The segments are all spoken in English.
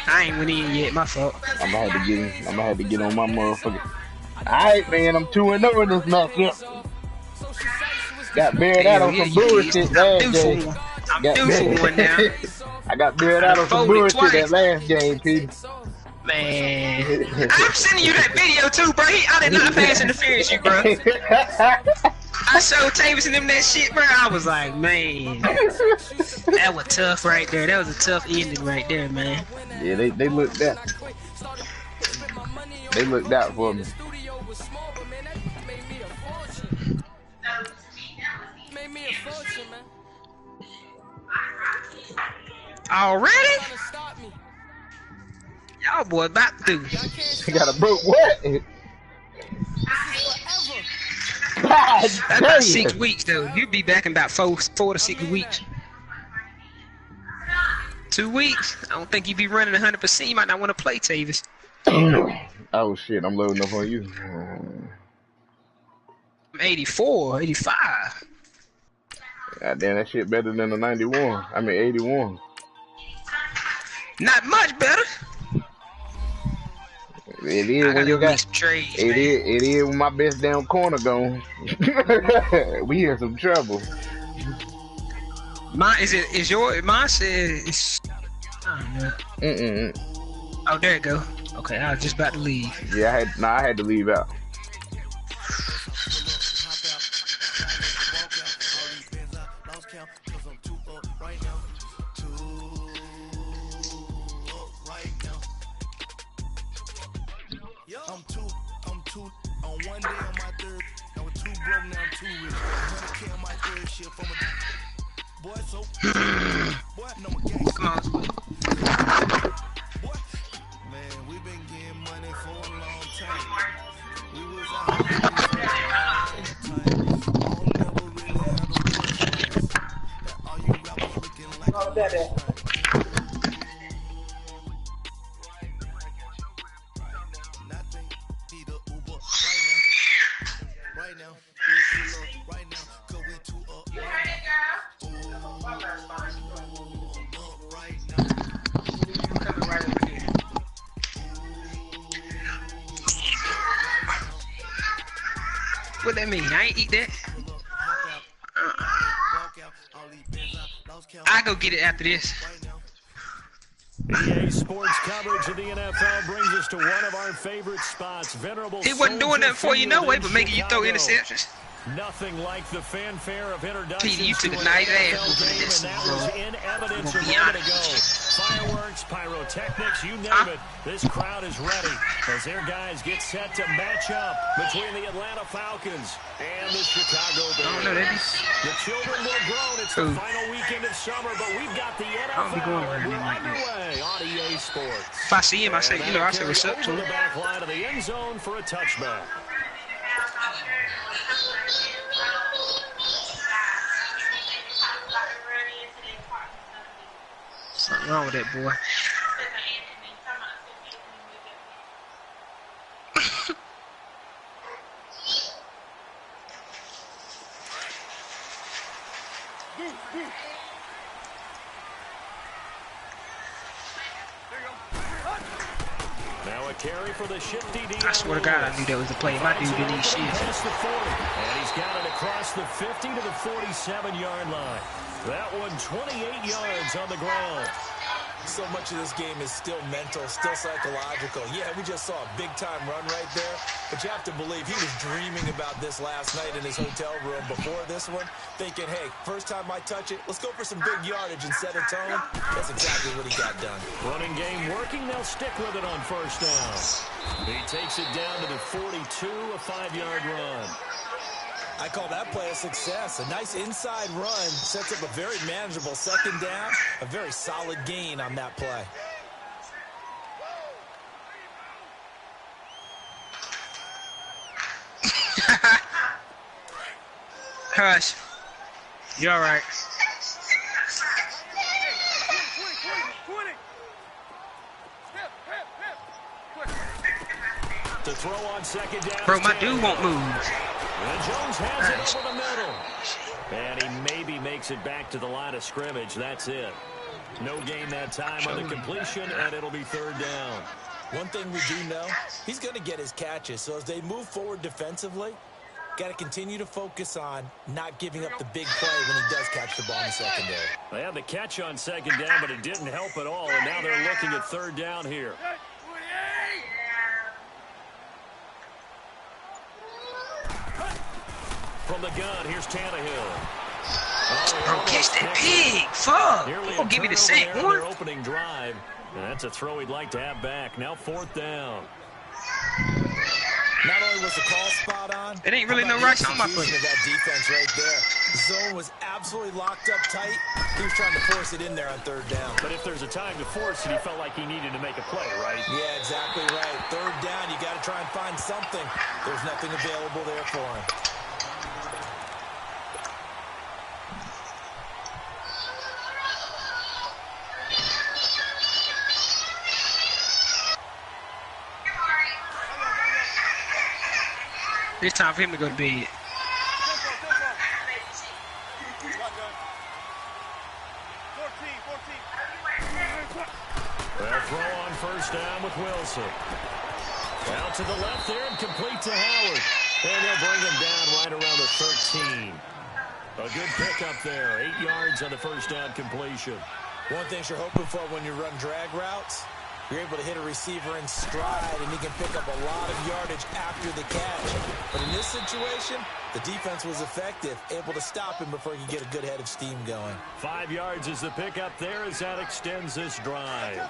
I ain't went in yet. My fault. I'm gonna have to get in. I'm gonna have to get on my motherfucker. Alright, man. I'm 2-0 in this matchup. Got buried out Hell on yeah, some you is. bullshit I'm last due for game. one. I'm Got due for one now. I got buried I done out on some folded bullshit that twice. last game, Peter. Man, I'm sending you that video too, bro. I did not pass interference, you, bro. I showed Tavis and them that shit, bro. I was like, man, that was tough right there. That was a tough ending right there, man. Yeah, they looked out. They looked out for me. Already? Y'all boy about to. They got a broke what? God That's damn. about 6 weeks though. You'll be back in about 4 to 6 weeks. 2 weeks? I don't think you be running 100%. You might not want to play, Tavis. Oh shit, I'm loading up on you. I'm 84, 85. God damn, that shit better than the 91. I mean 81. Not much better. It is when you got trades, it is when my best damn corner gone. We in some trouble. Mine says I don't know. Oh, there it go. Okay, I was just about to leave. Yeah, I had to leave out. I'm two on one day on my third. I was too broke, now I'm too rich. 100K on my third shit from a boy, so boy, no more gang. Come on. Boy, man, we've been getting money for a long time. We was out here for a long time. All never really had no punchlines. All you rappers looking like a What that mean? I ain't eat that. I go get it after this. EA Sports coverage of the NFL brings us to one of our favorite spots. Venerable. He wasn't doing nothing for you, no way, but making you throw interceptions. Nothing like the fanfare of introductions. Peter, you took a nice ass moving this, and that was in evidence a be moment honest. ago. Fireworks, pyrotechnics, you name it. This crowd is ready as their guys get set to match up between the Atlanta Falcons and the Chicago Bears. The children will have grown. It's the final weekend of summer, but we've got the NFL. We're underway on EA Sports. If I see him, I say, I say what's up to him. The back line of the end zone for a touchback. Something wrong with that boy. Now a carry for the shifty D. I swear to God, I knew that was the play. My dude didn't eat shit. Past the 40, and he's got it across the 50 to the 47-yard line. That one 28 yards on the ground. So much of this game is still mental, still psychological. Yeah, we just saw a big-time run right there, but you have to believe he was dreaming about this last night in his hotel room before this one, thinking, hey, first time I touch it, let's go for some big yardage and set a tone. That's exactly what he got done. Running game working, they'll stick with it on first down. He takes it down to the 42, a 5-yard run. I call that play a success. A nice inside run sets up a very manageable second down, a very solid gain on that play. Hush. You all right? To throw on second down. Bro, my dude won't move. And Jones has it over the middle. And he maybe makes it back to the line of scrimmage. That's it. No gain that time on the completion, and it'll be third down. One thing we do know, he's going to get his catches. So as they move forward defensively, got to continue to focus on not giving up the big play when he does catch the ball in the secondary. They had the catch on second down, but it didn't help at all, and now they're looking at third down here. From the gun, here's Tannehill. Bro, catch that pig. Fuck. Oh, give me the sack, boy. Their opening drive. And that's a throw he'd like to have back. Now fourth down. Not only was the call spot on, it ain't really no rush on my foot. That defense right there. The zone was absolutely locked up tight. He was trying to force it in there on third down. But if there's a time to force it, he felt like he needed to make a play, right? Yeah, exactly right. Third down, you got to try and find something. There's nothing available there for him. It's time for him to go to bed. Well, throw on first down with Wilson. Out to the left there and complete to Howard. And they'll bring him down right around the 13. A good pickup there. 8 yards on the first down completion. One thing you're hoping for when you run drag routes, you're able to hit a receiver in stride, and he can pick up a lot of yardage after the catch. But in this situation, the defense was effective, able to stop him before he could get a good head of steam going. 5 yards is the pickup there as that extends this drive.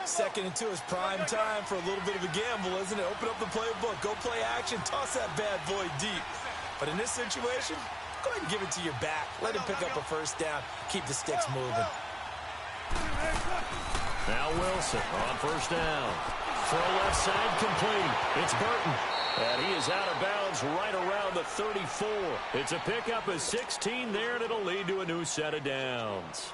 2nd and 2 is prime time for a little bit of a gamble, isn't it? Open up the playbook, go play action, toss that bad boy deep. But in this situation, go ahead and give it to your back. Let him pick up a first down, keep the sticks moving. Now Wilson on first down. Throw left side complete. It's Burton. And he is out of bounds right around the 34. It's a pickup of 16 there, and it'll lead to a new set of downs.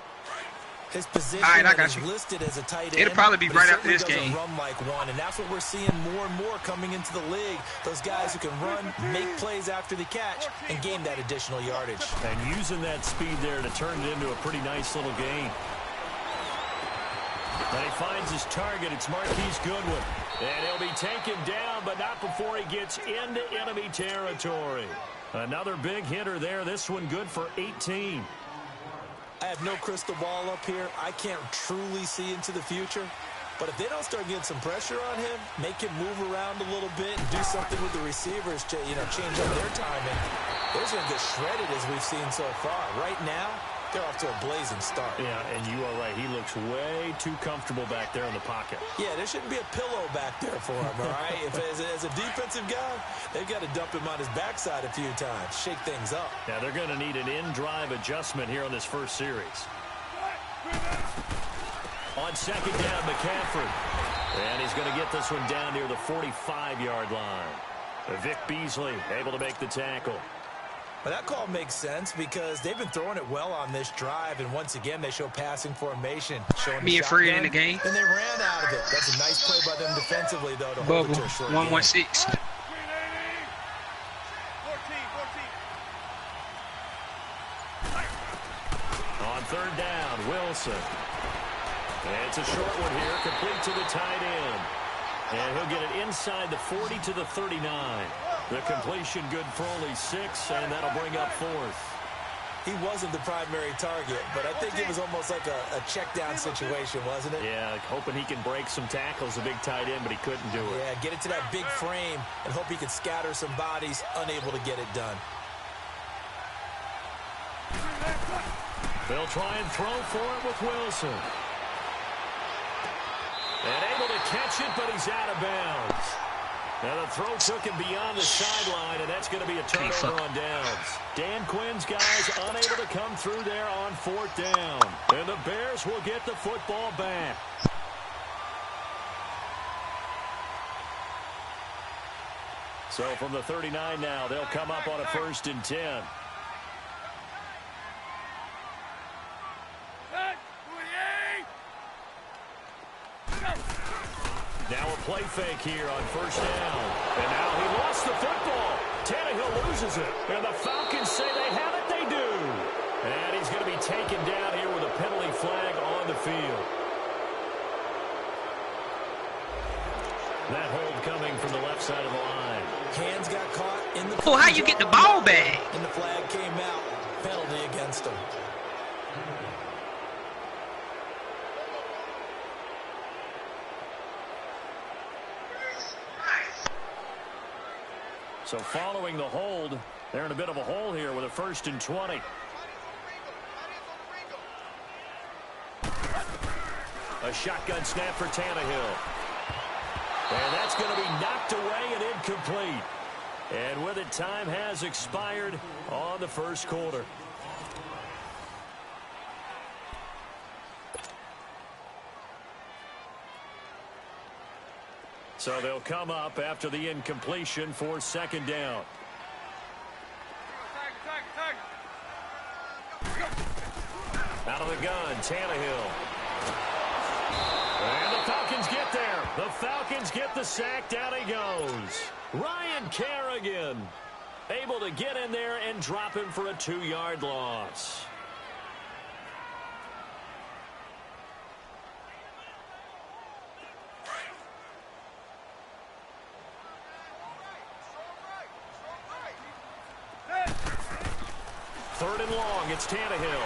His position is listed as a tight end. It'll probably be right after this game. Run like one, and that's what we're seeing more and more coming into the league. Those guys who can run, make plays after the catch, and gain that additional yardage. And using that speed there to turn it into a pretty nice little game. And he finds his target. It's Marquise Goodwin. And he'll be taken down, but not before he gets into enemy territory. Another big hitter there. This one good for 18. I have no crystal ball up here. I can't truly see into the future. But if they don't start getting some pressure on him, make him move around a little bit and do something with the receivers to, change up their timing, they're going to get shredded as we've seen so far. Right now, they're off to a blazing start. Yeah, and you are right. He looks way too comfortable back there in the pocket. Yeah, there shouldn't be a pillow back there for him, all right? As a defensive guy, they've got to dump him on his backside a few times, shake things up. Yeah, they're going to need an in-drive adjustment here on this first series. On second down, McCaffrey. And he's going to get this one down near the 45-yard line. Vic Beasley able to make the tackle. Well, that call makes sense because they've been throwing it well on this drive, and once again, they show passing formation. Being free in the game. And they ran out of it. That's a nice play by them defensively, though, to hold it to a short 116. On third down, Wilson. And it's a short one here, complete to the tight end. And he'll get it inside the 40 to the 39. The completion good for only 6, and that'll bring up fourth. He wasn't the primary target, but I think it was almost like a check down situation, wasn't it? Yeah, hoping he can break some tackles, a big tight end, but he couldn't do it. Yeah, get it to that big frame and hope he could scatter some bodies, unable to get it done. They'll try and throw for it with Wilson. And able to catch it, but he's out of bounds. Now the throw took him beyond the sideline, and that's going to be a turnover on downs. Dan Quinn's guys unable to come through there on fourth down. And the Bears will get the football back. So from the 39 now, they'll come up on a 1st and 10. Now a play fake here on first down. And now he lost the football. Tannehill loses it. And the Falcons say they have it. They do. And he's going to be taken down here with a penalty flag on the field. That hold coming from the left side of the line. Hands got caught in the... Oh, how you get the ball back? And the flag came out. Penalty against him. So following the hold, they're in a bit of a hole here with a 1st and 20. A shotgun snap for Tannehill. And that's going to be knocked away and incomplete. And with it, time has expired on the first quarter. So they'll come up after the incompletion for 2nd down. Out of the gun, Tannehill. And the Falcons get there. The Falcons get the sack. Down he goes. Ryan Kerrigan able to get in there and drop him for a 2-yard loss. Third and long, it's Tannehill.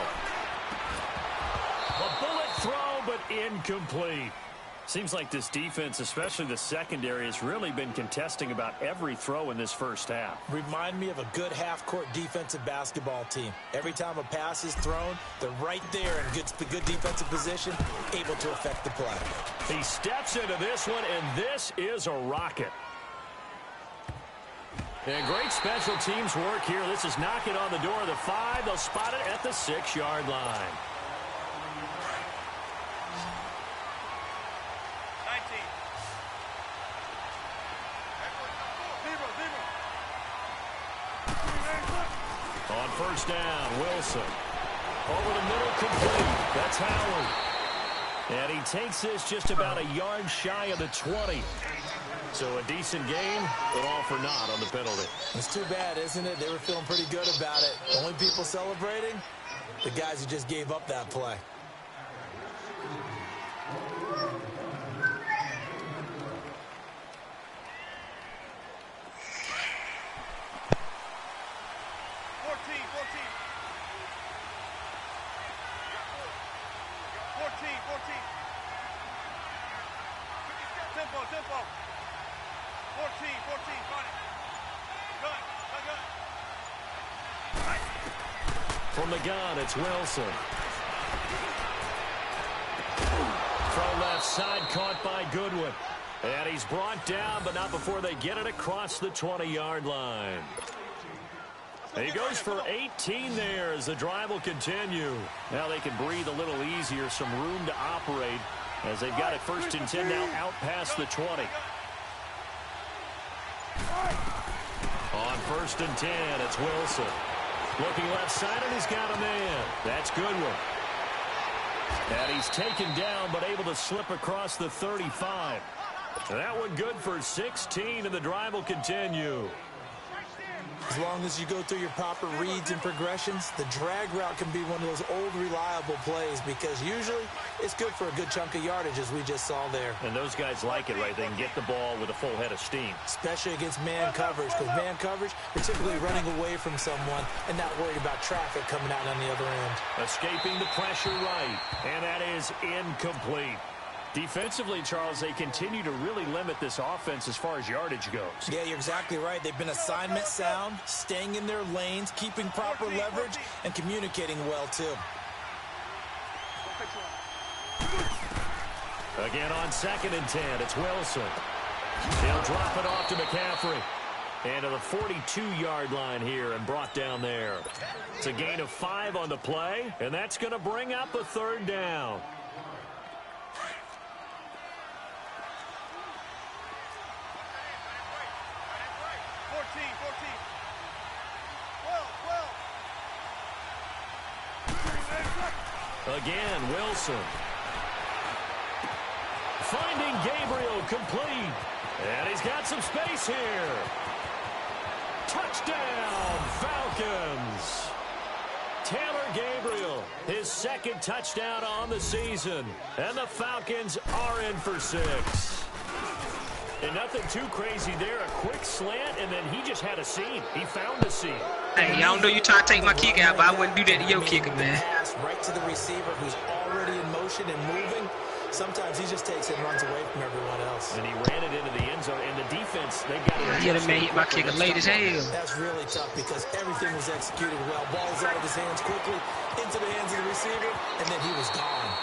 A bullet throw, but incomplete. Seems like this defense, especially the secondary, has really been contesting about every throw in this first half. Remind me of a good half-court defensive basketball team. Every time a pass is thrown, they're right there in good defensive position, able to affect the play. He steps into this one, and this is a rocket. And great special teams work here. This is knocking on the door of the 5. They'll spot it at the 6-yard line. 19. On 1st down, Wilson. Over the middle, complete. That's Howard. And he takes this just about a yard shy of the 20. So a decent game, but all for naught on the penalty. It's too bad, isn't it? They were feeling pretty good about it. Only people celebrating, the guys who just gave up that play. From the gun, it's Wilson. From left side, caught by Goodwin. And he's brought down, but not before they get it across the 20-yard line. He goes for 18 there as the drive will continue. Now they can breathe a little easier, some room to operate as they've got it 1st and 10 now out past the 20. On 1st and 10, it's Wilson. Looking left side, and he's got a man. That's Goodwin. And he's taken down, but able to slip across the 35. That one good for 16, and the drive will continue. As long as you go through your proper reads and progressions, the drag route can be one of those old reliable plays because usually it's good for a good chunk of yardage, as we just saw there. And those guys like it, right? They can get the ball with a full head of steam. Especially against man coverage, because man coverage, you're typically running away from someone and not worried about traffic coming out on the other end. Escaping the pressure right, and that is incomplete. Defensively, Charles, they continue to really limit this offense as far as yardage goes. Yeah, you're exactly right. They've been assignment sound, staying in their lanes, keeping proper leverage, and communicating well, too. Again on 2nd and 10, it's Wilson. He'll drop it off to McCaffrey. And to the 42-yard line here and brought down there. It's a gain of 5 on the play, and that's going to bring up a 3rd down. Again, Wilson. Finding Gabriel complete. And he's got some space here. Touchdown, Falcons. Taylor Gabriel, his second touchdown on the season. And the Falcons are in for 6. And nothing too crazy there. A quick slant, and then he just had a seam. He found a seam. Hey, I don't know you trying to take my kick out, but I wouldn't do that to your kicker, man. Pass right to the receiver who's already in motion and moving. Sometimes he just takes it and runs away from everyone else. And he ran it into the end zone, and the defense, they got it. Yeah, the man hit my kicker late as hell. That's really tough because everything was executed well. Ball's out of his hands quickly, into the hands of the receiver, and then he was gone.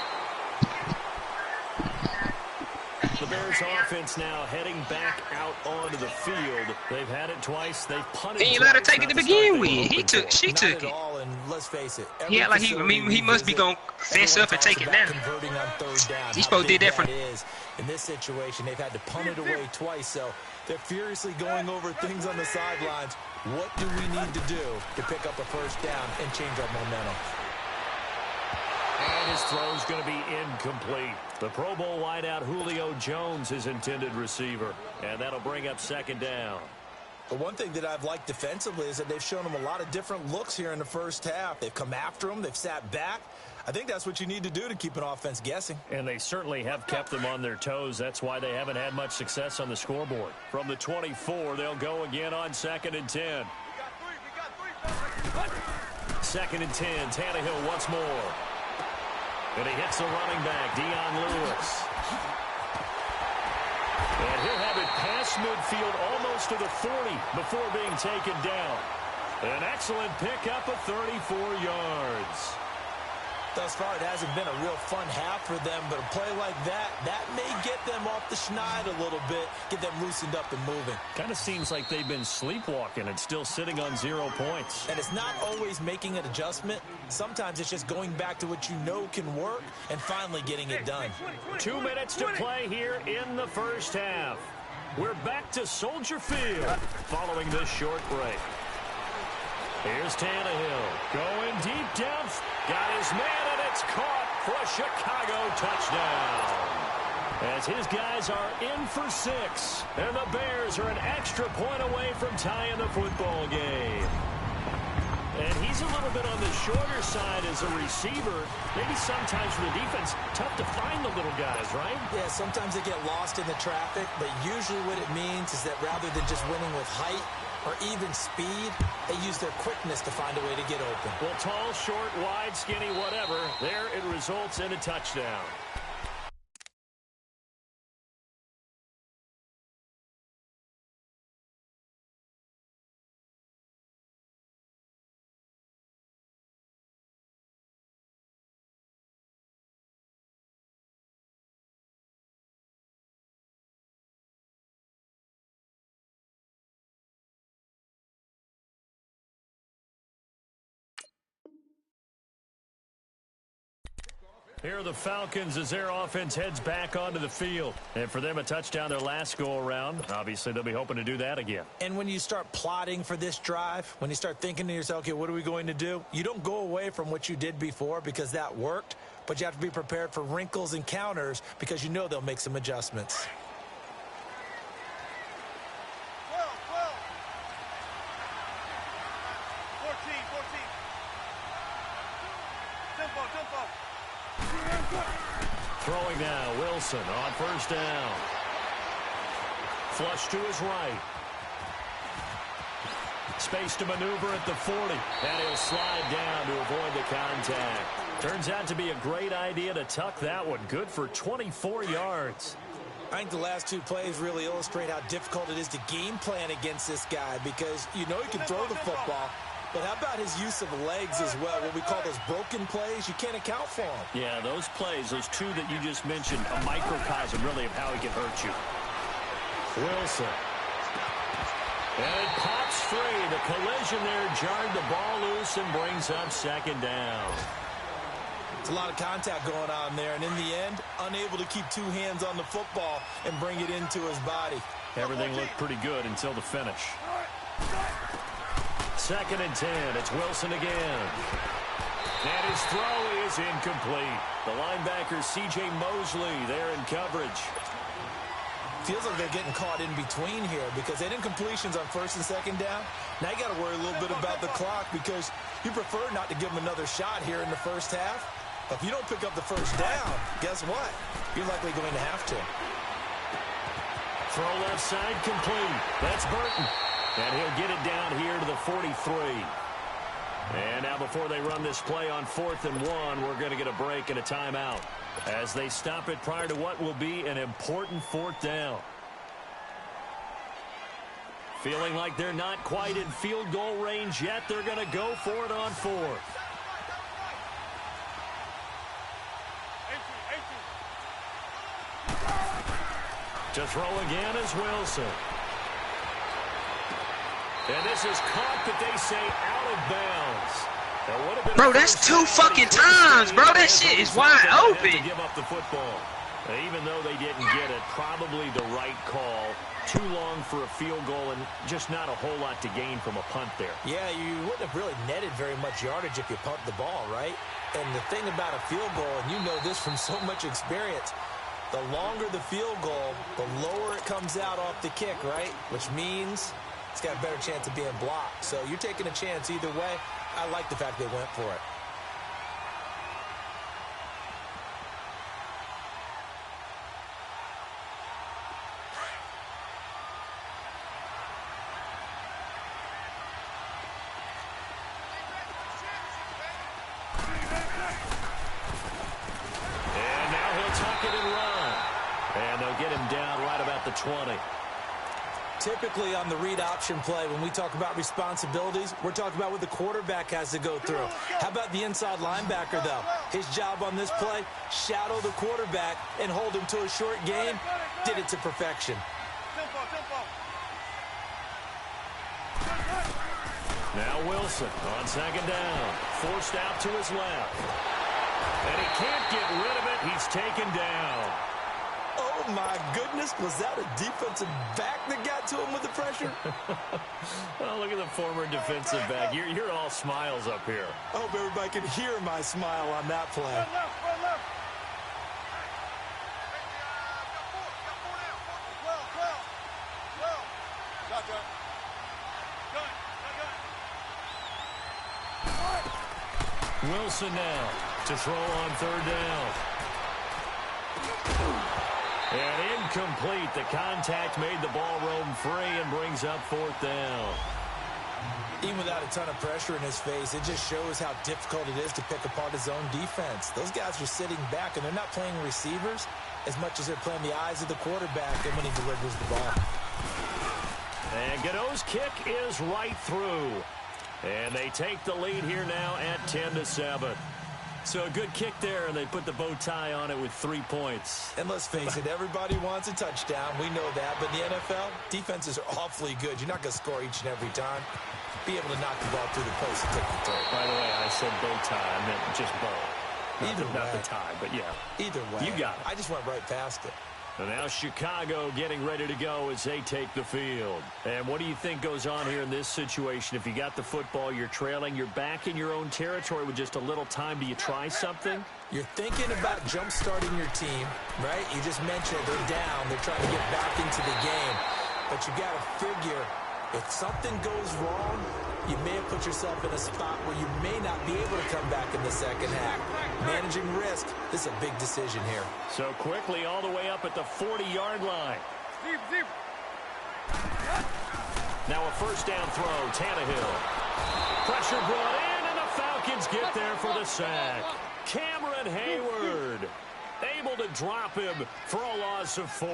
The Bears offense now heading back out onto the field. They've had it twice. They've punted. He ain't let her take it to begin with. She took it. And let's face it. Yeah, like he must be gonna fess up and take it now. Converting on third down. He's supposed to do that for. In this situation, they've had to punt it away twice, so they're furiously going over things on the sidelines. What do we need to do to pick up a first down and change our momentum? And his throw's going to be incomplete. The Pro Bowl wideout Julio Jones, his intended receiver. And that'll bring up second down. But one thing that I've liked defensively is that they've shown him a lot of different looks here in the first half. They've come after him. They've sat back. I think that's what you need to do to keep an offense guessing. And they certainly have kept them on their toes. That's why they haven't had much success on the scoreboard. From the 24, they'll go again on 2nd and 10. 2nd and 10, Tannehill once more. And he hits the running back, Dion Lewis. And he'll have it past midfield almost to the 40 before being taken down. An excellent pickup of 34 yards. Thus far, it hasn't been a real fun half for them, but a play like that may get them off the schneid a little bit, get them loosened up and moving. Kind of seems like they've been sleepwalking and still sitting on 0 points. And it's not always making an adjustment. Sometimes it's just going back to what you know can work and finally getting it done. 2 minutes to play here in the first half. We're back to Soldier Field following this short break. Here's Tannehill going deep down. Got his man, and it's caught for a Chicago touchdown. As his guys are in for 6, and the Bears are an extra point away from tying the football game. And he's a little bit on the shorter side as a receiver. Maybe sometimes for the defense, tough to find the little guys, right? Yeah, sometimes they get lost in the traffic, but usually what it means is that rather than just winning with height or even speed, they use their quickness to find a way to get open. Well, tall, short, wide, skinny, whatever, there it results in a touchdown. Here are the Falcons as their offense heads back onto the field. And for them, a touchdown their last go-around. Obviously, they'll be hoping to do that again. And when you start plotting for this drive, when you start thinking to yourself, okay, what are we going to do? You don't go away from what you did before because that worked, but you have to be prepared for wrinkles and counters because you know they'll make some adjustments. Throwing now, Wilson on first down. Flush to his right. Space to maneuver at the 40. And he'll slide down to avoid the contact. Turns out to be a great idea to tuck that one. Good for 24 yards. I think the last 2 plays really illustrate how difficult it is to game plan against this guy because you know he can throw the football. But how about his use of legs as well? What we call those broken plays, you can't account for them. Yeah, those plays, those 2 that you just mentioned, a microcosm really of how he can hurt you. Wilson. And it pops free. The collision there jarred the ball loose and brings up second down. It's a lot of contact going on there, and in the end, unable to keep 2 hands on the football and bring it into his body. Everything looked pretty good until the finish. 2nd and 10. It's Wilson again. And his throw is incomplete. The linebacker, C.J. Mosley, there in coverage. feels like they're getting caught in between here because they didn't completions on first and second down. Now you got to worry a little bit about the clock because you prefer not to give them another shot here in the first half. But if you don't pick up the first down, guess what? You're likely going to have to. Throw left side complete. That's Burton. And he'll get it down here to the 43. And now before they run this play on 4th and 1, we're going to get a break and a timeout as they stop it prior to what will be an important 4th down. Feeling like they're not quite in field goal range yet, they're going to go for it on 4th. To throw again is Wilson. And this is caught, but they say out of bounds. Bro, that's 2 fucking times, bro. That shit is wide open. Give up the football. Even though they didn't get it, probably the right call. Too long for a field goal and just not a whole lot to gain from a punt there. Yeah, you wouldn't have really netted very much yardage if you pumped the ball, right? And the thing about a field goal, and you know this from so much experience, the longer the field goal, the lower it comes out off the kick, right? Which means it's got a better chance of being blocked. So you're taking a chance either way. I like the fact they went for it. And now he'll tuck it and run. And they'll get him down right about the 20. Typically on the read option play, when we talk about responsibilities, we're talking about what the quarterback has to go through. How about the inside linebacker, though? His job on this play, shadow the quarterback and hold him to a short gain. Did it to perfection. Now Wilson on 2nd down. Forced out to his left. And he can't get rid of it. He's taken down. Oh, my goodness. Was that a defensive back that got to him with the pressure? Well, look at the former defensive back. You're all smiles up here. I hope everybody can hear my smile on that play. Wilson now to throw on 3rd down. And incomplete. The contact made the ball roam free and brings up 4th down. Even without a ton of pressure in his face, it just shows how difficult it is to pick apart his own defense. Those guys are sitting back, and they're not playing receivers as much as they're playing the eyes of the quarterback and when he delivers the ball. And Godot's kick is right through. And they take the lead here now at 10-7. So a good kick there, and they put the bow tie on it with 3 points. And let's face it, everybody wants a touchdown. We know that. But in the NFL, defenses are awfully good. You're not going to score each and every time. Be able to knock the ball through the post and take the throw. By the way, I said bow tie. I meant just bow. Not the tie, but yeah. Either way. You got it. I just went right past it. And now Chicago getting ready to go as they take the field. And what do you think goes on here in this situation? If you got the football, you're trailing, you're back in your own territory with just a little time. Do you try something? You're thinking about jump-starting your team, right? You just mentioned they're down. They're trying to get back into the game. But you got to figure if something goes wrong, you may have put yourself in a spot where you may not be able to come back in the second half. Managing risk, this is a big decision here. So quickly all the way up at the 40-yard line. Now a 1st down throw, Tannehill. Pressure brought in, and the Falcons get there for the sack. Cameron Hayward able to drop him for a loss of 4.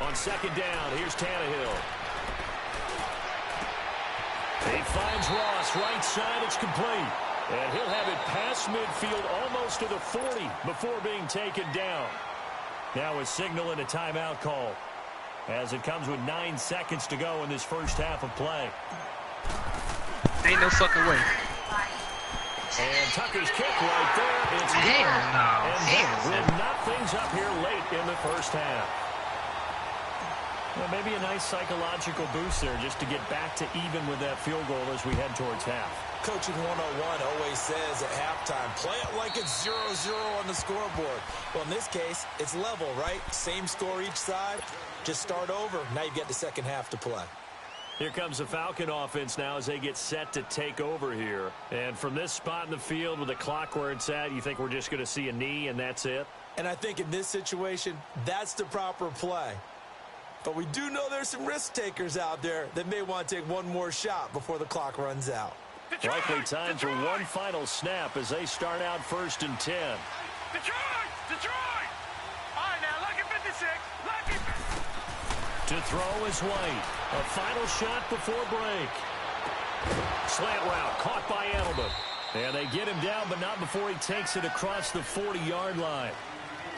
On 2nd down, here's Tannehill. He finds Ross, right side, it's complete. And he'll have it past midfield almost to the 40 before being taken down. Now a signal and a timeout call as it comes with 9 seconds to go in this first half of play. Ain't no fucking way. And Tucker's kick right there. It's hell no. And will knot things up here late in the first half. Well, maybe a nice psychological boost there just to get back to even with that field goal as we head towards half. Coaching 101 always says at halftime, play it like it's 0-0 on the scoreboard. Well, in this case, it's level, right? Same score each side. Just start over. Now you get the second half to play. Here comes the Falcon offense now as they get set to take over here. And from this spot in the field with the clock where it's at, you think we're just going to see a knee and that's it? And I think in this situation, that's the proper play. But we do know there's some risk takers out there that may want to take one more shot before the clock runs out. Likely time for one final snap as they start out 1st and 10. Detroit! All right, now, lucky 56. Lucky. To throw is White. A final shot before break. Slant route caught by Edelman. And they get him down, but not before he takes it across the 40-yard line.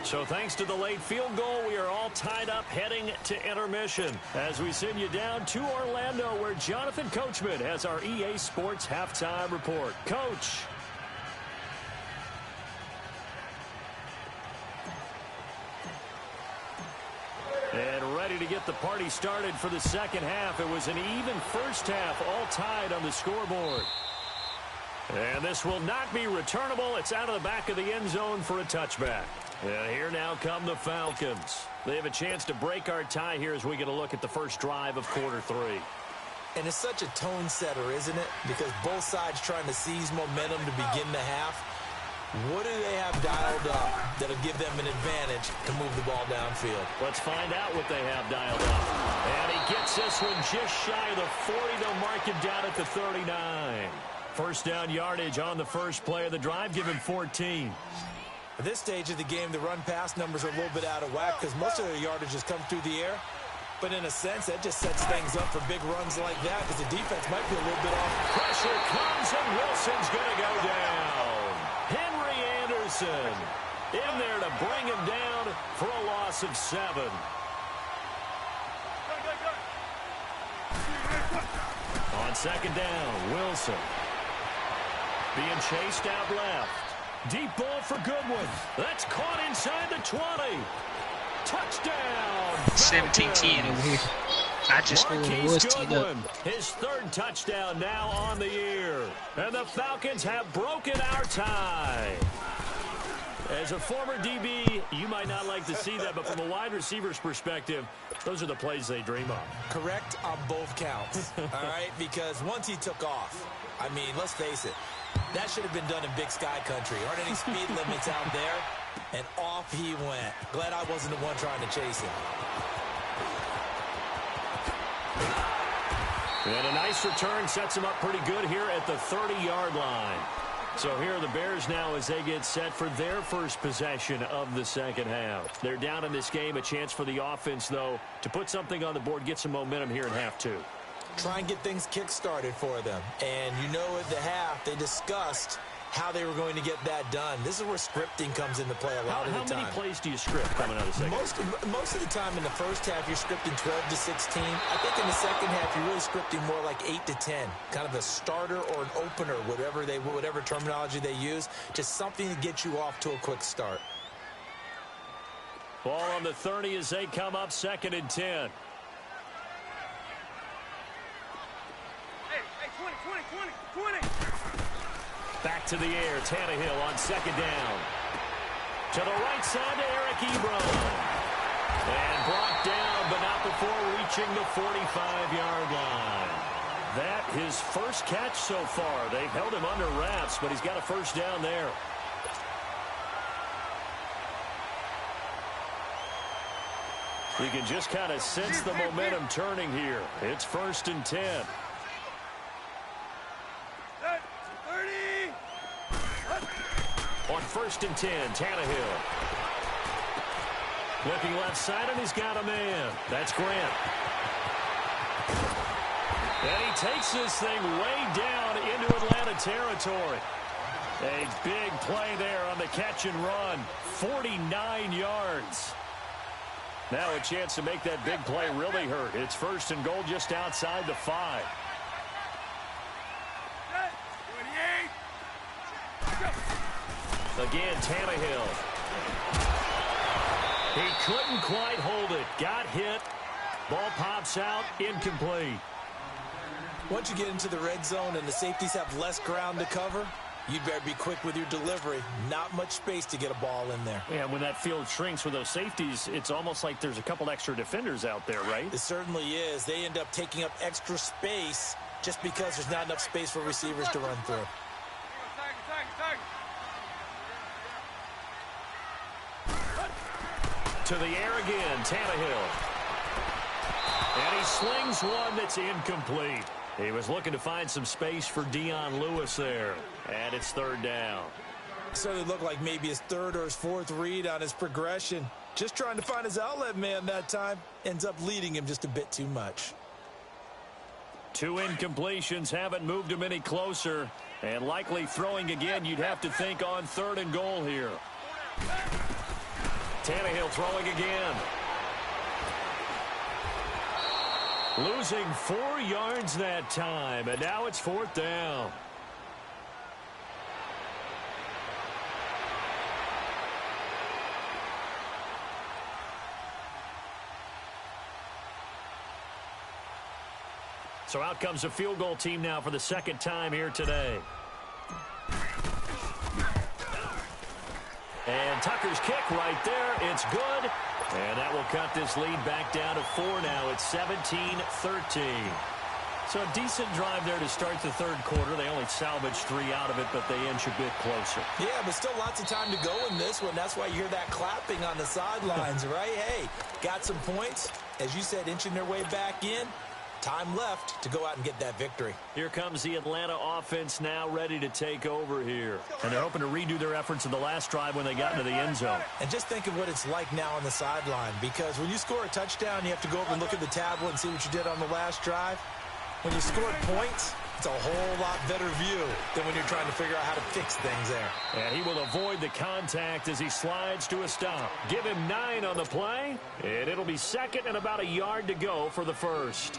So thanks to the late field goal, we are all tied up heading to intermission as we send you down to Orlando where Jonathan Coachman has our EA Sports halftime report. Coach. And ready to get the party started for the second half. It was an even first half, all tied on the scoreboard. And this will not be returnable. It's out of the back of the end zone for a touchback. And here now come the Falcons. They have a chance to break our tie here as we get a look at the first drive of quarter 3. And it's such a tone setter, isn't it? Because both sides trying to seize momentum to begin the half. What do they have dialed up that'll give them an advantage to move the ball downfield? Let's find out what they have dialed up. And he gets this one just shy of the 40. They'll mark him down at the 39. First down yardage on the first play of the drive. Give him 14. At this stage of the game, the run-pass numbers are a little bit out of whack because most of the yardage has come through the air. But in a sense, that just sets things up for big runs like that because the defense might be a little bit off. Pressure comes, and Wilson's going to go down. Henry Anderson in there to bring him down for a loss of 7. On second down, Wilson being chased out left. Deep ball for Goodwin. That's caught inside the 20. Touchdown. 17-10 over here. I just scored. It was teed up. His 3rd touchdown now on the year. And the Falcons have broken our tie. As a former DB, you might not like to see that, but from a wide receiver's perspective, those are the plays they dream of. Correct on both counts, all right? Because once he took off, I mean, let's face it, that should have been done in Big Sky Country. Aren't any speed limits out there? And off he went. Glad I wasn't the one trying to chase him. And a nice return sets him up pretty good here at the 30-yard line. So here are the Bears now as they get set for their first possession of the second half. They're down in this game. A chance for the offense, though, to put something on the board, get some momentum here in half 2. Try and get things kick-started for them. And you know at the half, they discussed how they were going to get that done. This is where scripting comes into play a lot of the time. How many plays do you script coming out of the second? Most of the time in the first half, you're scripting 12 to 16. I think in the second half, you're really scripting more like 8 to 10. Kind of a starter or an opener, whatever terminology they use. Just something to get you off to a quick start. Ball on the 30 as they come up 2nd and 10. Hey, 20. Back to the air, Tannehill on second down. To the right side to Eric Ebron. And brought down, but not before reaching the 45-yard line. That his first catch so far. They've held him under wraps, but he's got a first down there. You can just kind of sense the momentum turning here. It's 1st and 10. On 1st and 10, Tannehill. Looking left side, and he's got a man. That's Grant. And he takes this thing way down into Atlanta territory. A big play there on the catch and run. 49 yards. Now a chance to make that big play really hurt. It's 1st and goal just outside the 5. Again, Tannehill. He couldn't quite hold it. Got hit. Ball pops out. Incomplete. Once you get into the red zone and the safeties have less ground to cover, you better be quick with your delivery. Not much space to get a ball in there. Yeah, when that field shrinks with those safeties, it's almost like there's a couple extra defenders out there, right? It certainly is. They end up taking up extra space just because there's not enough space for receivers to run through. To the air again, Tannehill. And he slings one that's incomplete. He was looking to find some space for Dion Lewis there. And it's third down. Certainly looked like maybe his third or his fourth read on his progression. Just trying to find his outlet man that time. Ends up leading him just a bit too much. 2 incompletions haven't moved him any closer. And likely throwing again, you'd have to think on 3rd and goal here. Tannehill throwing again. Losing 4 yards that time, and now it's 4th down. So out comes a field goal team now for the 2nd time here today. And Tucker's kick right there. It's good. And that will cut this lead back down to 4 now. It's 17-13. So a decent drive there to start the 3rd quarter. They only salvaged 3 out of it, but they inch a bit closer. Yeah, but still lots of time to go in this one. That's why you hear that clapping on the sidelines, right? Hey, got some points. As you said, inching their way back in. Time left to go out and get that victory. Here comes the Atlanta offense now ready to take over here. And they're hoping to redo their efforts of the last drive when they got into the end zone. And just think of what it's like now on the sideline, because when you score a touchdown, you have to go over and look at the tablet and see what you did on the last drive. When you scored points, it's a whole lot better view than when you're trying to figure out how to fix things there. And he will avoid the contact as he slides to a stop. Give him 9 on the play, and it'll be 2nd and about a yard to go for the 1st.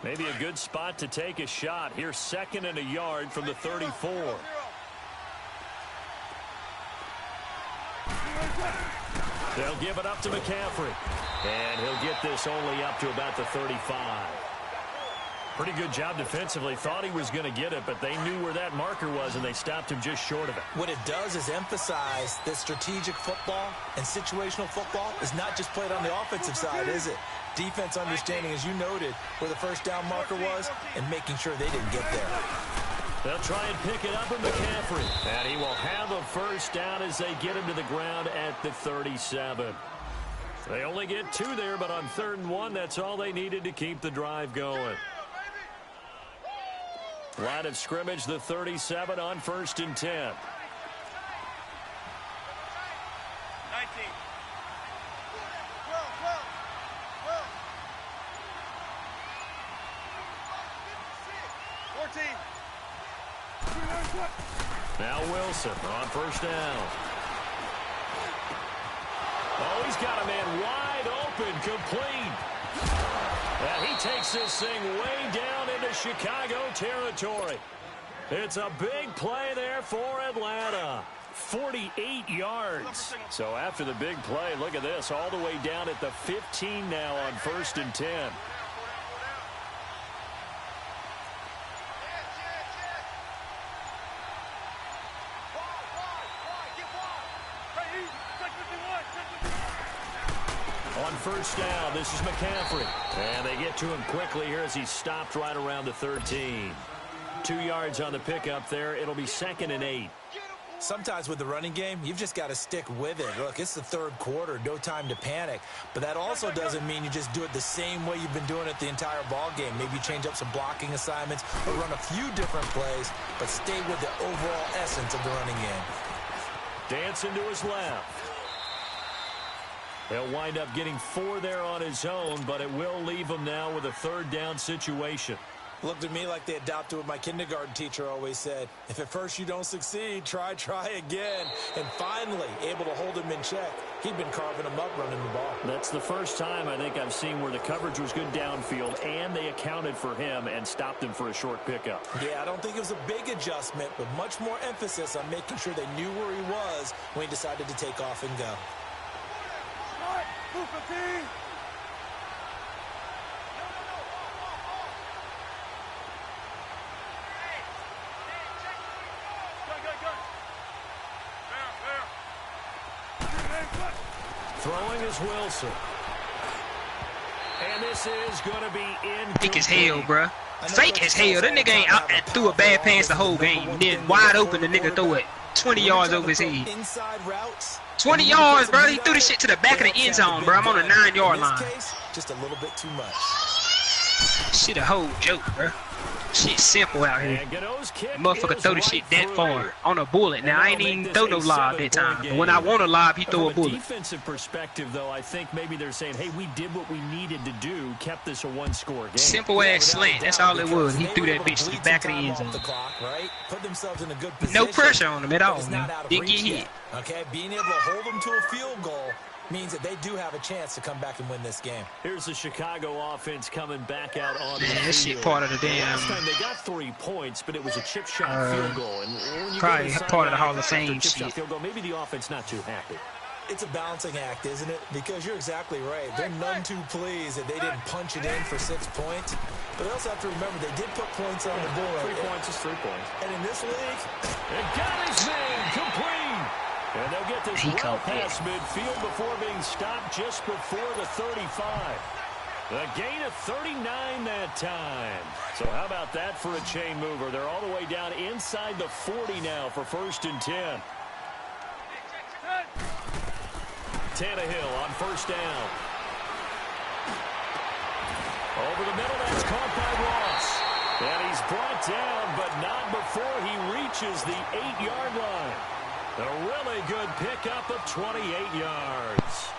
Maybe a good spot to take a shot. Here's 2nd and a yard from the 34. They'll give it up to McCaffrey. And he'll get this only up to about the 35. Pretty good job defensively. Thought he was going to get it, but they knew where that marker was, and they stopped him just short of it. What it does is emphasize that strategic football and situational football is not just played on the offensive side, is it? Defense understanding, as you noted, where the first down marker was and making sure they didn't get there. They'll try and pick it up with McCaffrey. And he will have a first down as they get him to the ground at the 37. They only get 2 there, but on 3rd and 1, that's all they needed to keep the drive going. Line of scrimmage, the 37 on 1st and 10. 19. 14. Now Wilson on 1st down. Oh, he's got a man wide open, complete. And he takes this thing way down into Chicago territory. It's a big play there for Atlanta. 48 yards. So after the big play, look at this, all the way down at the 15 now on 1st and 10. On 1st down, this is McCaffrey. And they get to him quickly here as he's stopped right around the 13. 2 yards on the pickup there. It'll be 2nd and 8. Sometimes with the running game, you've just got to stick with it. Look, it's the 3rd quarter, no time to panic. But that also doesn't mean you just do it the same way you've been doing it the entire ball game. Maybe you change up some blocking assignments or run a few different plays, but stay with the overall essence of the running game. Dancing to his left. He'll wind up getting 4 there on his own, but it will leave him now with a 3rd down situation. Looked to me like they adopted what my kindergarten teacher always said. If at first you don't succeed, try again. And finally, able to hold him in check. He'd been carving him up running the ball. That's the first time I think I've seen where the coverage was good downfield, and they accounted for him and stopped him for a short pickup. Yeah, I don't think it was a big adjustment, but much more emphasis on making sure they knew where he was when he decided to take off and go. Throwing is Wilson. And this is going to be incomplete. Fake as hell, bruh. Fake as hell. That nigga ain't out and threw a bad pass the whole game. Then wide open, the nigga threw it 20 yards over his head. 20 yards, bro. He threw this shit to the back of the end zone, bro. I'm on the 9-yard line. Just a little bit too much. Shit a whole joke, bro. Shit simple out here. Motherfucker throw the shit that far on a bullet. Now I ain't even throw no lob that time. But when I want a lob, he throw a bullet. From a defensive perspective, though, I think maybe they're saying, hey, we did what we needed to do, kept this a one-score game. Simple ass slant. That's all it was. He threw that bitch to the back of the end zone. No pressure on him at all, man. Didn't get hit. Okay, being able to hold them to a field goal means that they do have a chance to come back and win this game. Here's the Chicago offense coming back out on the field. This shit part of the damn. Last time they got 3 points, but it was a chip shot field goal. And when you probably part of the Hall of Fame shit. Field goal, maybe the offense not too happy. It's a balancing act, isn't it? Because you're exactly right. They're none too pleased that they didn't punch it in for 6 points. But they also have to remember they did put points on the board. 3 points is 3 points. And in this league, it got his name complete. And they'll get this well past midfield before being stopped just before the 35. A gain of 39 that time. So how about that for a chain mover? They're all the way down inside the 40 now for 1st and 10. Tannehill on 1st down. Over the middle, that's caught by Ross. And he's brought down, but not before he reaches the 8-yard line. A really good pickup of 28 yards.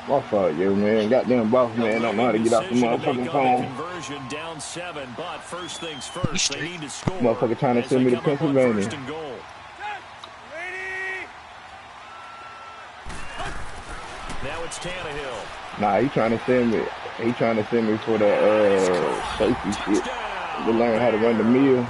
My fault, yo, man. Goddamn boss, man. Don't know how to get off the motherfucking phone. Conversion down 7, but first things first, they need to score. Motherfucker trying to send me to Pennsylvania. Now it's Tannehill. Nah, he trying to send me. He trying to send me for the safety shit. To learn how to run the mill.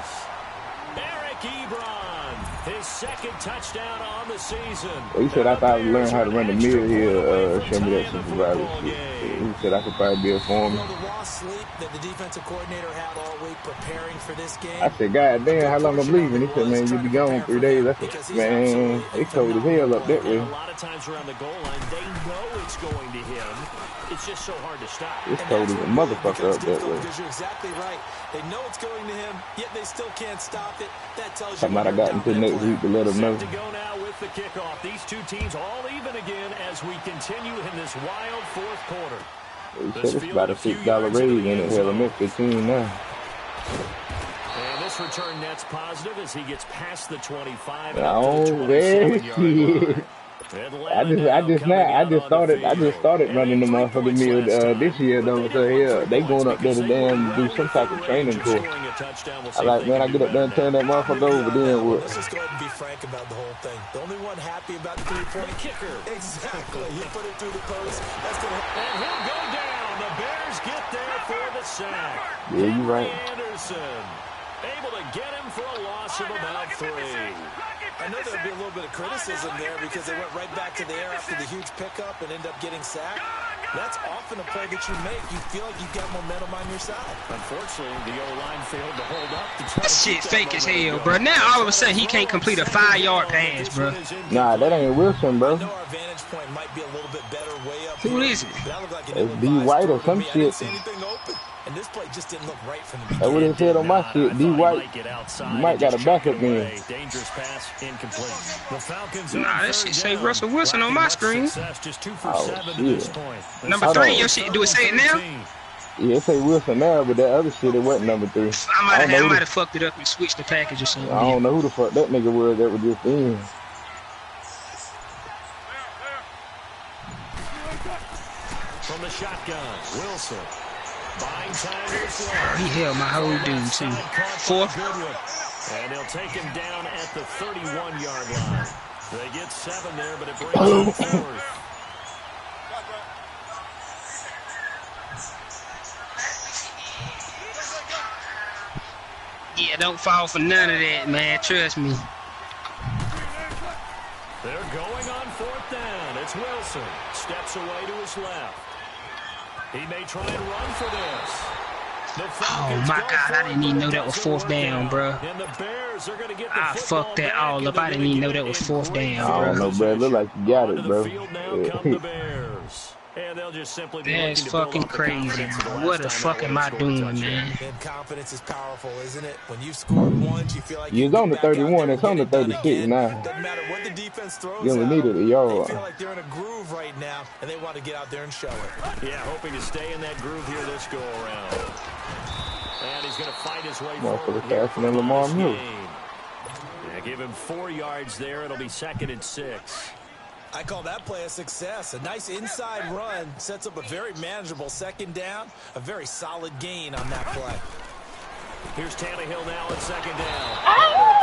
Eric Ebron, his 2nd touchdown on the season. Well, he said after I learned how to run the mill, he'll show me that supervisor shit. He said I could probably be a foreman. The raw sleep that the defensive coordinator had all week preparing for this game. I said, God damn, how long I'm leaving? He said, man, you'll be gone 3 days. I said, man, it's cold as hell up that way. A lot of times around the goal line, they know it's going to him. It's just so hard to stop. It's cold as a motherfucker up that way. Because you're exactly right. They know it's going to him, yet they still can't stop it. That tells you. Something I got until next week to let them know. To go now with the kickoff. These 2 teams all even again as we continue in this wild 4th quarter. He said it's about a $6 raise in it. Hell, I'm at 15 now. And this return net's positive as he gets past the 25 and oh, up to the 27-yard line. I just started running the motherfucking meal this year though. So yeah, they going up there to damn do some type of training course. I like, man, I get up there and turn that motherfucker over. Then what? Let's just go ahead and be frank about the whole thing. The only one happy about the 3-point kicker. Exactly. He put it through the post. That's gonna. And he'll go down. The Bears get there for the sack. Yeah, you right. Anderson able to get him for a loss of about 3. I know there'd be a little bit of criticism there because they went right back to the air after the huge pickup and end up getting sacked. That's often a play that you make. You feel like you've got momentum on your side. Unfortunately, the O-line failed to hold up. That shit fake as hell, bro. Now all of a sudden he can't complete a 5-yard pass, bro. Nah, that ain't Wilson, bro. I know our vantage point might be a little bit better way up. Who is it? It's D. White or some shit. And this play just didn't look right from the beginning. That would have said on my shit. D. White, you might got a backup in. Dangerous pass incomplete. The Falcons. Nah, that shit say Russell Wilson on my screen. Oh shit. Number 3, your shit. Do it say it now? Yeah, it say Wilson now, but that other shit, it wasn't number 3. I might have fucked it up and switched the package or something. I don't know who the fuck that nigga was that was just in. From the shotgun, Wilson. Buying time He held my whole dude too. 4th. And they'll take him down at the 31-yard line. They get 7 there, but it brings them 4th. Yeah, don't fall for none of that, man. Trust me. They're going on 4th down. It's Wilson. Steps away to his left. He may try and run for this. Oh my God, I didn't even know that was fourth down, bro. I fucked that all up. I didn't even know that was fourth down, I don't know, bro. It look like you got it, bro. And they'll just simply be That's fucking crazy. What the fuck am I doing, man? And confidence is powerful, isn't it? When you've scored once, you feel like You're on the 31. It's on the 36 now. Doesn't matter what the defense throws. You only needed a yard. They feel like they're in a groove right now, and they want to get out there and show it. Yeah, hoping to stay in that groove here this go around. And he's going to fight his way forward. Faster than Lamar Miller. Yeah, give him 4 yards there. It'll be 2nd and 6. I call that play a success. A nice inside run sets up a very manageable 2nd down. A very solid gain on that play. Here's Tannehill now at 2nd down.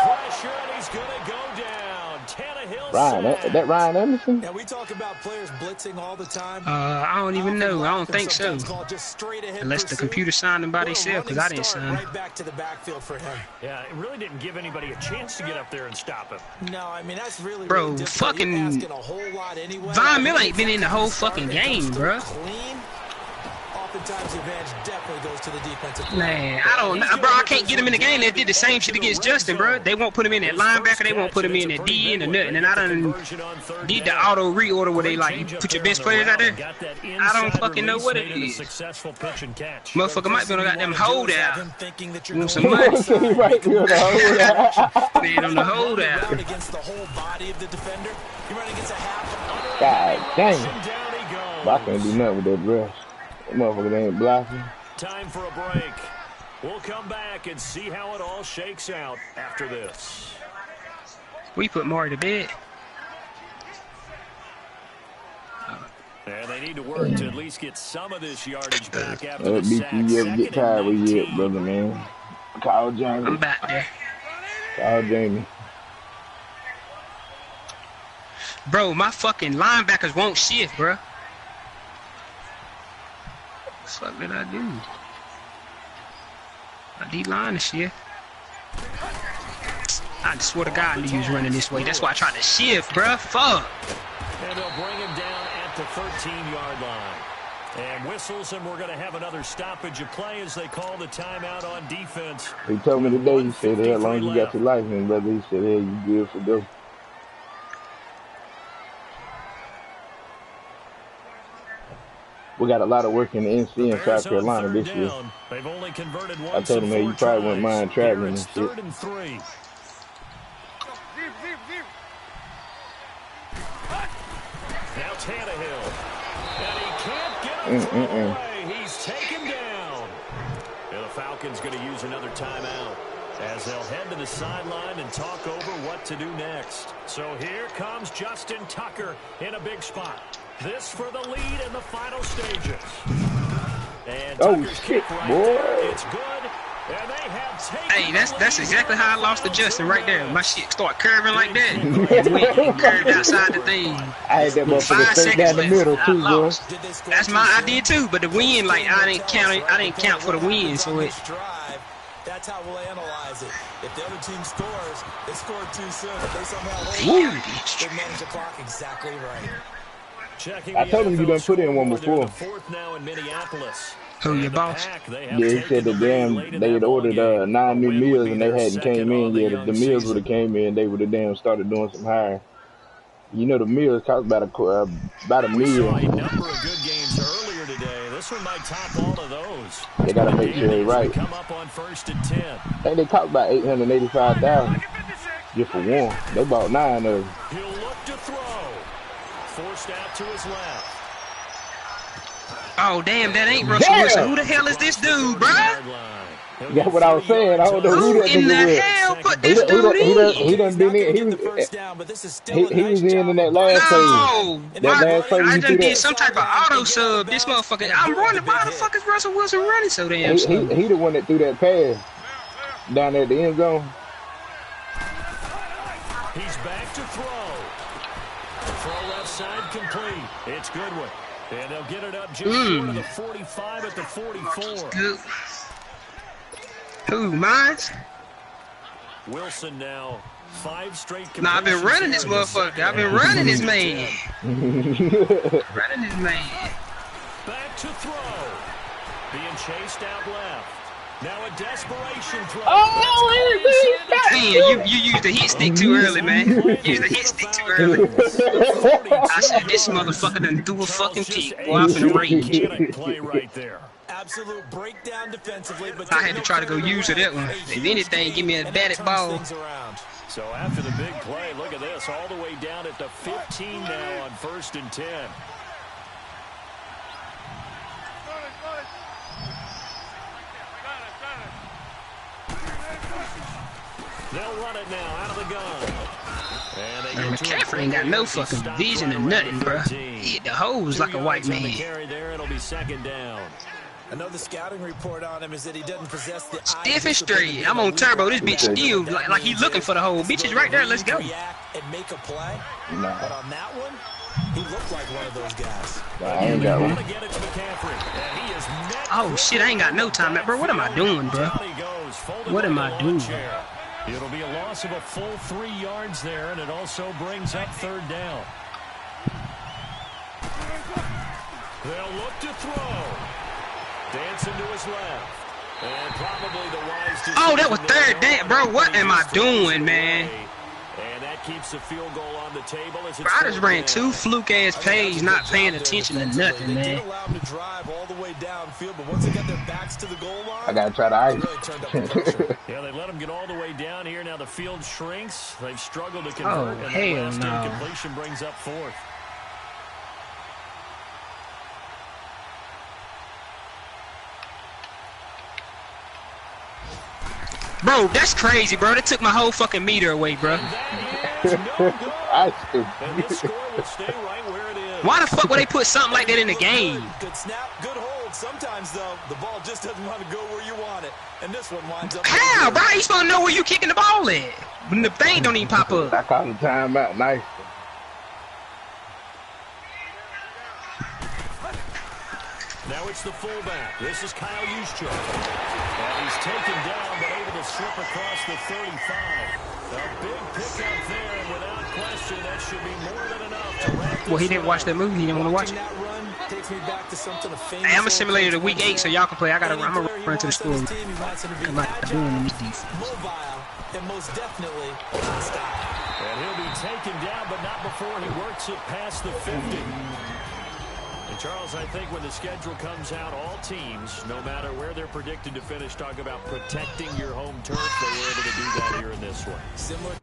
Pressure, and he's going to go down. Tannehill Ryan, that Ryan Anderson? Yeah, we talk about players blitzing all the time. I don't even know. I don't think so. Unless the computer signed him by themselves, because I didn't sign him. Right back to the backfield for him. Yeah, it really didn't give anybody a chance to get up there and stop him. No, I mean, that's really, bro, really fucking a whole lot anyway. Von Miller ain't been in the whole fucking game, bro. Clean. Oftentimes the advantage definitely goes to the defensive player. Man, I don't know, bro. I can't get him in the game. They did the same shit against Justin, bro. They won't put him in at linebacker. They won't put him in at DN or nothing. And I done did the auto reorder where they like, you put your best players out there. I don't fucking know what it is. Motherfucker might be on goddamn holdout. Want some money? Man, on the holdout. God dang. But I can't do nothing with that dress. That motherfucker ain't blocking. Time for a break. We'll come back and see how it all shakes out after this. We put Maury to bed. And they need to work to at least get some of this yardage back after the sack. You ever get tired with you yet, brother, man? Call Jamie. I'm back there. Call Jamie. Bro, my fucking linebackers won't shift, bro. What the fuck did I do? My D-line is shift. I swear to God I knew he was running this way. That's why I tried to shift, bro. Fuck. And they'll bring him down at the 13-yard line. And whistles, and we're going to have another stoppage of play as they call the timeout on defense. He told me today, he said, hey, as long as you got your life in, brother, he said, hey, you good for go. We got a lot of work in the NC in South Carolina this year. I told him, hey, you probably wouldn't mind traveling and shit. 3rd and 3. Now Tannehill. And he can't get him away. He's taken down. And the Falcons going to use another timeout as they'll head to the sideline and talk over what to do next. So here comes Justin Tucker in a big spot. This for the lead in the final stages. And Tucker's shit, right boy. there. It's good. And they have taken Hey, that's exactly how I lost to Justin right there. My shit start curving like that. And went curved outside the thing. I had that motherfucker straight down the middle too, bro. That's I did too, but the win, like I didn't count for the win, so it. That's how we'll analyze it. If the other team scores, they scored too soon. If they somehow hold on, they manage the clock exactly right. I told him you done put in one before. Who, your boss? Yeah, he said that they had ordered 9 new meals and they hadn't came in yet. If the meals would have came in, they would have damn started doing some hiring. You know the meals cost about a meal. A number of good games earlier today. This one might top all of those. They gotta make sure they're right. Come up on 1st and 10. I think they cost about $885,000 just for one. They bought 9 of them. He'll look to throw. Forced out to his left. Oh damn, that ain't Russell Wilson. Who the hell is this dude, bruh? That's what I was saying. I don't know who that in the nigga hell put this dude in? He done been in. He was in that last phase. No, That last phase. I done did some type of auto sub. This motherfucker, I'm running. Why the fuck is Russell Wilson running so damn slow? He the one that threw that pass down there at the end zone. He's back to throw. Throw left side complete. It's Goodwin. And they'll get it up just short of the 45 at the 44. Who, mine? Wilson now 5 straight. Nah, I've been running this motherfucker. I've been running this man. Running this man. Back to throw. Being chased out left. Now a desperation throw. Oh, Man, you used the hit stick too early, man. You used the hit stick too early. I said this motherfucker done threw a fucking kick. Boy, I'm finna rage. Play right there. Absolute breakdown defensively, but I had to try to go use it that one. If anything, give me a batted ball. So after the big play, look at this, all the way down at the 15 now on 1st and 10. They'll run it now out of the gun. And McCaffrey ain't got no fucking vision or nothing, bro. He hit the holes like a white man. There, it'll be 2nd down. Another scouting report on him is that he doesn't possess the stiff and straight. I'm on turbo. This bitch still like he looking for the hole. Bitch is right there. Let's go. And make a play. Nah. But on that one, he looked like one of those guys. Nah, I ain't got one. Oh shit! I ain't got no time, bro. What am I doing, bro? What am I doing? It'll be a loss of a full 3 yards there, and it also brings up 3rd down. They'll look to throw. Dancing to his left. And probably the wise decision. Oh, that was 3rd down, bro. What am I doing, man? And that keeps the field goal on the table as bro, I just ran 2 fluke-ass plays, not paying attention to nothing, man. I gotta try the ice. Yeah, they let him get all the way down here. Now the field shrinks. They've struggled to convert. Oh, and hell the no. incompletion brings up 4th. Bro, that's crazy, bro. That took my whole fucking meter away, bro. Why the fuck would they put something like that in the game? Good snap, good hold. Sometimes, though, the ball just doesn't want to go where you want it. And this one winds up... How, bro? You supposed to know where you kicking the ball at. When the thing don't even pop up. I caught the timeout. Nice. Now it's the fullback. This is Kyle Juszczyk. And he's taken down, but able to slip across the 35. A big pickup there, and without question, that should be more than enough to wrap this. Well, he didn't watch that movie. He didn't want to watch it. Hey, I'm a simulator to week 8, so y'all can play. I'm gonna run to the school. I'm not doing these defense. And most definitely, and he'll be taken down, but not before he works it past the 50. And Charles, I think when the schedule comes out, all teams, no matter where they're predicted to finish, talk about protecting your home turf. They were able to do that here in this one. Similar.